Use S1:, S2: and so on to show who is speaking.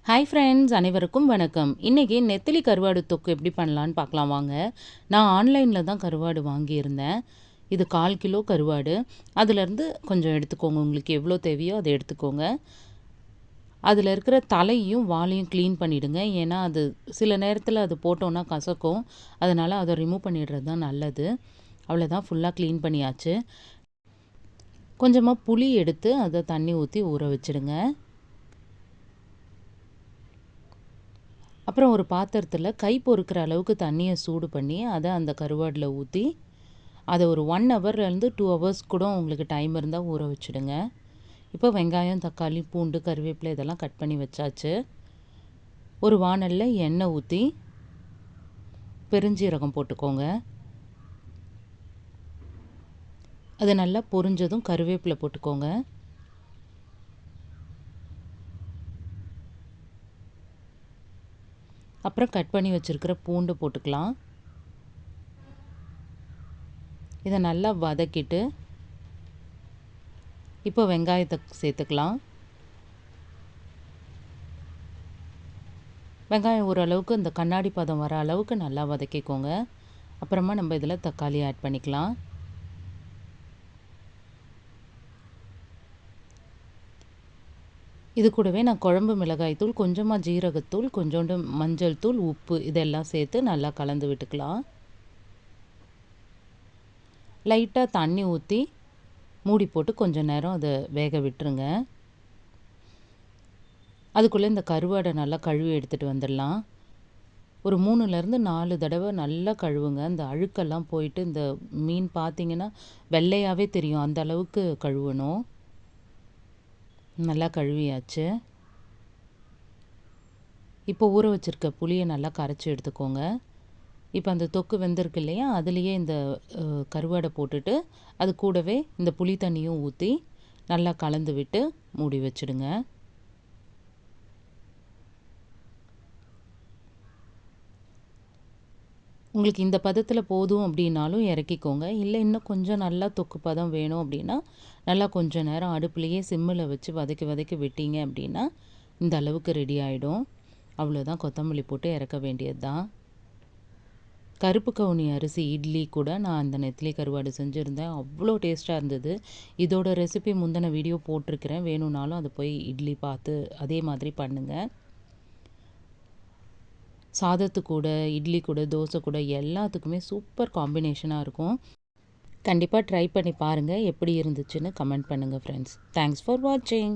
S1: Hi friends, அனைவருக்கும் வணக்கம். இன்றைக்கி நெத்திலி கருவாடு தொக்கு எப்படி பண்ணலான்னு பார்க்கலாம் வாங்க. நான் ஆன்லைனில் தான் கருவாடு வாங்கியிருந்தேன். இது 1/4 கிலோ கருவாடு. அதிலேருந்து கொஞ்சம் எடுத்துக்கோங்க, உங்களுக்கு எவ்வளோ தேவையோ அதை எடுத்துக்கோங்க. அதில் இருக்கிற தலையும் வாலையும் க்ளீன் பண்ணிவிடுங்க. ஏன்னா அது சில நேரத்தில் அது போட்டோன்னா கசக்கும். அதனால் அதை ரிமூவ் பண்ணிடுறது தான் நல்லது. அவ்வளோதான், ஃபுல்லாக க்ளீன் பண்ணியாச்சு. கொஞ்சமாக புளி எடுத்து அதை தண்ணி ஊற்றி ஊற வச்சுடுங்க. அப்புறம் ஒரு பாத்திரத்தில் கை பொறுக்கிற அளவுக்கு தண்ணியை சூடு பண்ணி அதை அந்த கருவாடில் ஊற்றி அதை ஒரு 1 ஹவர்லேருந்து 2 ஹவர்ஸ் கூட உங்களுக்கு டைம் இருந்தால் ஊற வச்சுடுங்க. இப்போ வெங்காயம், தக்காளி, பூண்டு, கருவேப்பிலை இதெல்லாம் கட் பண்ணி வச்சாச்சு. ஒரு வாணலில் எண்ணெய் ஊற்றி பெருஞ்சீரகம் போட்டுக்கோங்க. அது நல்லா பொரிஞ்சதும் கருவேப்பிலை போட்டுக்கோங்க. அப்புறம் கட் பண்ணி வச்சுருக்கிற பூண்டு போட்டுக்கலாம். இதை நல்லா வதக்கிட்டு இப்போ வெங்காயத்தை சேர்த்துக்கலாம். வெங்காயம் ஓரளவுக்கு இந்த கண்ணாடி பதம் வர அளவுக்கு நல்லா வதக்கிக்கோங்க. அப்புறமா நம்ம இதில் தக்காளி ஆட் பண்ணிக்கலாம். இது கூடவே நான் குழம்பு மிளகாய்த்தூள், கொஞ்சமாக ஜீரகத்தூள், கொஞ்சோண்டு மஞ்சள் தூள், உப்பு இதெல்லாம் சேர்த்து நல்லா கலந்து விட்டுக்கலாம். லைட்டாக தண்ணி ஊற்றி மூடி போட்டு கொஞ்சம் நேரம் அதை வேக விட்டுருங்க. அதுக்குள்ளே இந்த கருவாடை நல்லா கழுவி எடுத்துகிட்டு வந்துடலாம். ஒரு 3லேருந்து 4 தடவை நல்லா கழுவுங்க. இந்த அழுக்கெல்லாம் போயிட்டு இந்த மீன் பார்த்திங்கன்னா வெள்ளையாகவே தெரியும், அந்த அளவுக்கு கழுவணும். நல்லா கழுவியாச்சு. இப்போ ஊற வச்சுருக்க புளியை நல்லா கரைச்சி எடுத்துக்கோங்க. இப்போ அந்த தொக்கு வெந்திருக்கு இல்லையா, அதுலேயே இந்த கருவாடை போட்டுட்டு அது கூடவே இந்த புளி தண்ணியும் ஊற்றி நல்லா கலந்து விட்டு மூடி வச்சுடுங்க. உங்களுக்கு இந்த பதத்தில் போதும் அப்படின்னாலும் இறக்கிக்கோங்க. இல்லை இன்னும் கொஞ்சம் நல்லா தொக்கு பதம் வேணும் அப்படின்னா நல்லா கொஞ்சம் நேரம் அடுப்புலையே சிம்மில் வச்சு வதக்கி வதக்கி விட்டீங்க அப்படின்னா இந்த அளவுக்கு ரெடி ஆகிடும். அவ்வளோதான், கொத்தமல்லி போட்டு இறக்க வேண்டியது தான். கருப்பு கவுனி அரிசி இட்லி கூட நான் அந்த நெத்திலி கருவாடு செஞ்சுருந்தேன். அவ்வளோ டேஸ்ட்டாக இருந்தது. இதோட ரெசிபி முந்தின வீடியோ போட்டிருக்கிறேன், வேணும்னாலும் அதை போய் இட்லி பார்த்து அதே மாதிரி பண்ணுங்கள். சாதத்து கூட, இட்லி கூட, தோசை கூட எல்லாத்துக்குமே சூப்பர் காம்பினேஷனாக இருக்கும். கண்டிப்பாக ட்ரை பண்ணி பாருங்கள். எப்படி இருந்துச்சுன்னு கமெண்ட் பண்ணுங்கள் ஃப்ரெண்ட்ஸ். தேங்க்ஸ் ஃபார் வாட்சிங்.